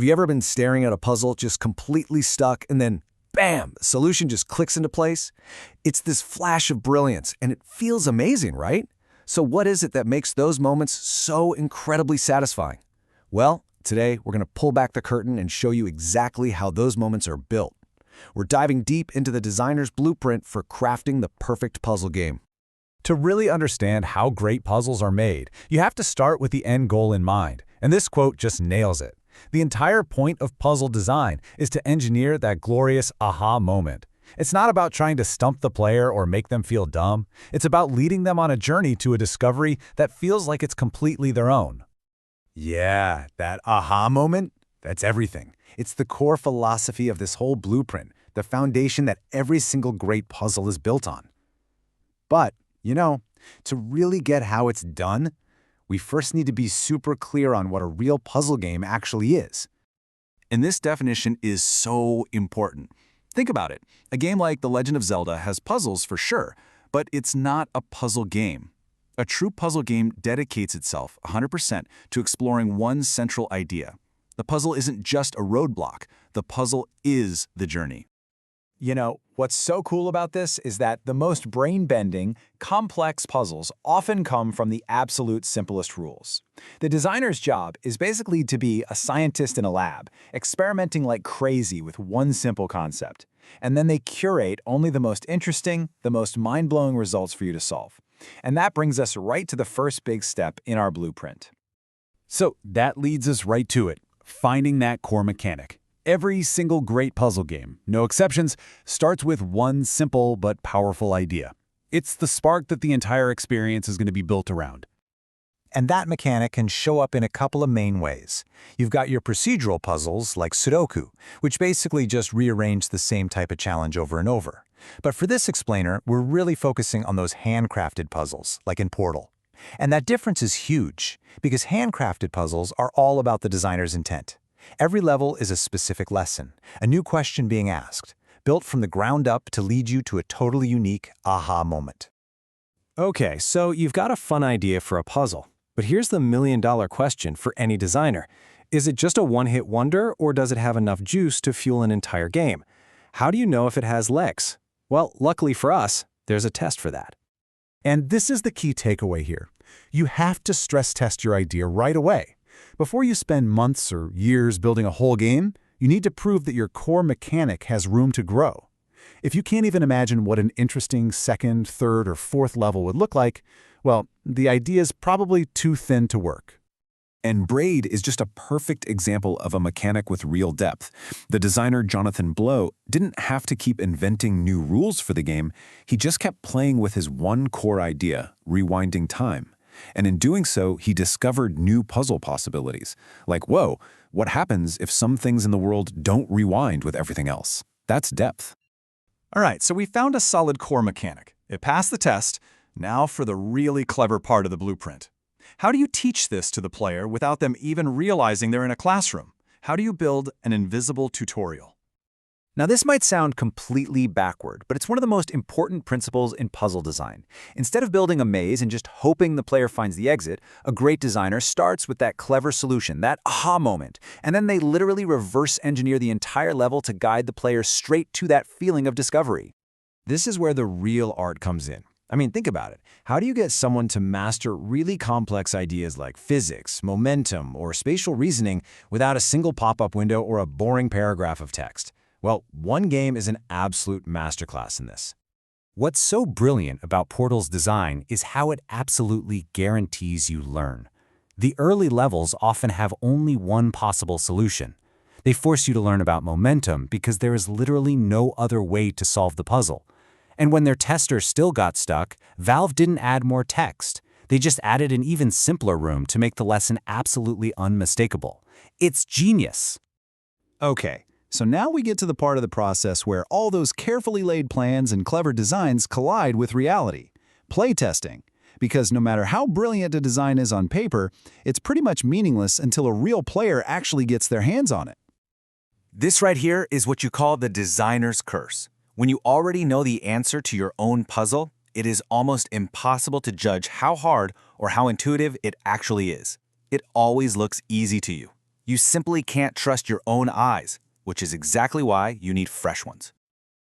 Have you ever been staring at a puzzle just completely stuck and then, bam, the solution just clicks into place? It's this flash of brilliance, and it feels amazing, right? So what is it that makes those moments so incredibly satisfying? Well, today we're going to pull back the curtain and show you exactly how those moments are built. We're diving deep into the designer's blueprint for crafting the perfect puzzle game. To really understand how great puzzles are made, you have to start with the end goal in mind, and this quote just nails it. The entire point of puzzle design is to engineer that glorious aha moment. It's not about trying to stump the player or make them feel dumb. It's about leading them on a journey to a discovery that feels like it's completely their own. Yeah, that aha moment, that's everything. It's the core philosophy of this whole blueprint, the foundation that every single great puzzle is built on. But, to really get how it's done, we first need to be super clear on what a real puzzle game actually is. And this definition is so important. Think about it. A game like The Legend of Zelda has puzzles for sure, but it's not a puzzle game. A true puzzle game dedicates itself 100% to exploring one central idea. The puzzle isn't just a roadblock. The puzzle is the journey. What's so cool about this is that the most brain-bending, complex puzzles often come from the absolute simplest rules. The designer's job is basically to be a scientist in a lab, experimenting like crazy with one simple concept. And then they curate only the most interesting, the most mind-blowing results for you to solve. And that brings us right to the first big step in our blueprint. So that leads us right to it, finding that core mechanic. Every single great puzzle game, no exceptions, starts with one simple but powerful idea. It's the spark that the entire experience is going to be built around. And that mechanic can show up in a couple of main ways. You've got your procedural puzzles like Sudoku, which basically just rearrange the same type of challenge over and over. But for this explainer, we're really focusing on those handcrafted puzzles, like in Portal. And that difference is huge, because handcrafted puzzles are all about the designer's intent. Every level is a specific lesson, a new question being asked, built from the ground up to lead you to a totally unique aha moment. Okay, so you've got a fun idea for a puzzle, but here's the million-dollar question for any designer. Is it just a one-hit wonder, or does it have enough juice to fuel an entire game? How do you know if it has legs? Well, luckily for us, there's a test for that. And this is the key takeaway here. You have to stress test your idea right away. Before you spend months or years building a whole game, you need to prove that your core mechanic has room to grow. If you can't even imagine what an interesting second, third, or fourth level would look like, well, the idea is probably too thin to work. And Braid is just a perfect example of a mechanic with real depth. The designer Jonathan Blow didn't have to keep inventing new rules for the game. He just kept playing with his one core idea, rewinding time. And in doing so, he discovered new puzzle possibilities. Like, whoa, what happens if some things in the world don't rewind with everything else? That's depth. All right, so we found a solid core mechanic. It passed the test. Now for the really clever part of the blueprint. How do you teach this to the player without them even realizing they're in a classroom? How do you build an invisible tutorial? Now, this might sound completely backward, but it's one of the most important principles in puzzle design. Instead of building a maze and just hoping the player finds the exit, a great designer starts with that clever solution, that aha moment, and then they literally reverse engineer the entire level to guide the player straight to that feeling of discovery. This is where the real art comes in. I mean, think about it. How do you get someone to master really complex ideas like physics, momentum, or spatial reasoning without a single pop-up window or a boring paragraph of text? Well, one game is an absolute masterclass in this. What's so brilliant about Portal's design is how it absolutely guarantees you learn. The early levels often have only one possible solution. They force you to learn about momentum because there is literally no other way to solve the puzzle. And when their testers still got stuck, Valve didn't add more text. They just added an even simpler room to make the lesson absolutely unmistakable. It's genius. Okay, so now we get to the part of the process where all those carefully laid plans and clever designs collide with reality. Playtesting. Because no matter how brilliant a design is on paper, it's pretty much meaningless until a real player actually gets their hands on it. This right here is what you call the designer's curse. When you already know the answer to your own puzzle, it is almost impossible to judge how hard or how intuitive it actually is. It always looks easy to you. You simply can't trust your own eyes, which is exactly why you need fresh ones.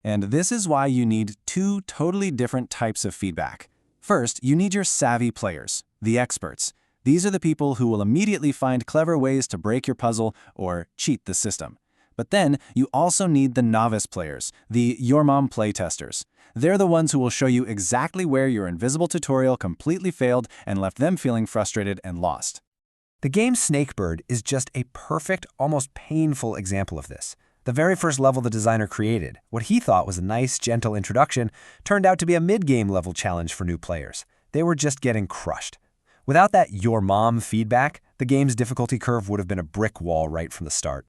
And this is why you need two totally different types of feedback. First, you need your savvy players, the experts. These are the people who will immediately find clever ways to break your puzzle or cheat the system. But then, you also need the novice players, the Your Mom playtesters. They're the ones who will show you exactly where your invisible tutorial completely failed and left them feeling frustrated and lost. The game Snakebird is just a perfect, almost painful example of this. The very first level the designer created, what he thought was a nice, gentle introduction, turned out to be a mid-game level challenge for new players. They were just getting crushed. Without that Your Mom feedback, the game's difficulty curve would have been a brick wall right from the start.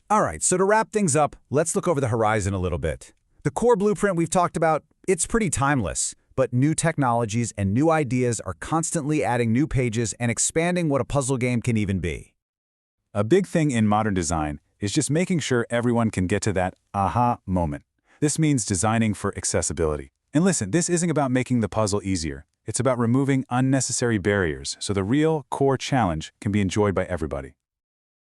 All right, so to wrap things up, let's look over the horizon a little bit. The core blueprint we've talked about, it's pretty timeless, but new technologies and new ideas are constantly adding new pages and expanding what a puzzle game can even be. A big thing in modern design is just making sure everyone can get to that aha moment. This means designing for accessibility. And listen, this isn't about making the puzzle easier. It's about removing unnecessary barriers so the real core challenge can be enjoyed by everybody.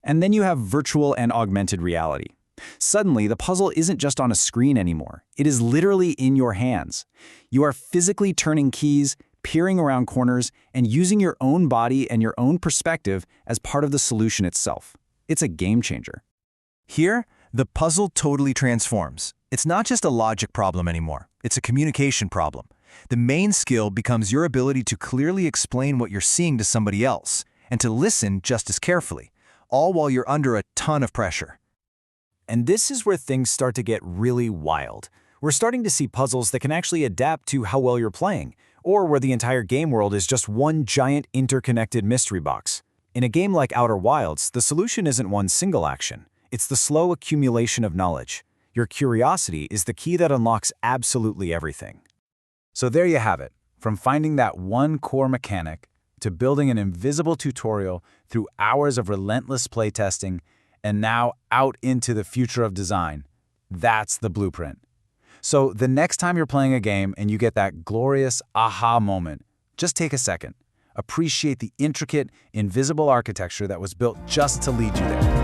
And then you have virtual and augmented reality. Suddenly, the puzzle isn't just on a screen anymore. It is literally in your hands. You are physically turning keys, peering around corners, and using your own body and your own perspective as part of the solution itself. It's a game changer. Here, the puzzle totally transforms. It's not just a logic problem anymore. It's a communication problem. The main skill becomes your ability to clearly explain what you're seeing to somebody else, and to listen just as carefully, all while you're under a ton of pressure. And this is where things start to get really wild. We're starting to see puzzles that can actually adapt to how well you're playing, or where the entire game world is just one giant interconnected mystery box. In a game like Outer Wilds, the solution isn't one single action. It's the slow accumulation of knowledge. Your curiosity is the key that unlocks absolutely everything. So there you have it. From finding that one core mechanic, to building an invisible tutorial through hours of relentless playtesting, and now out into the future of design. That's the blueprint. So the next time you're playing a game and you get that glorious aha moment, just take a second. Appreciate the intricate, invisible architecture that was built just to lead you there.